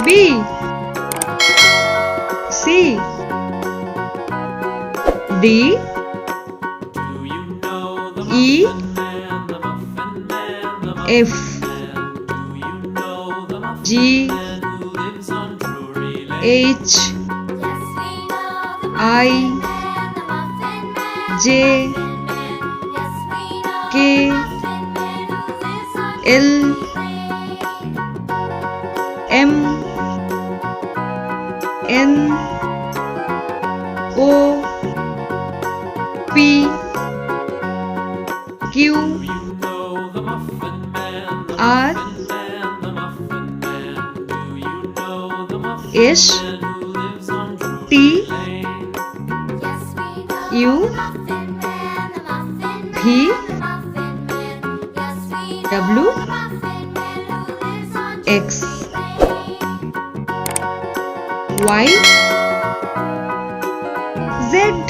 B C D E F G H I J K L M N O P Q R S T U V W X Y Z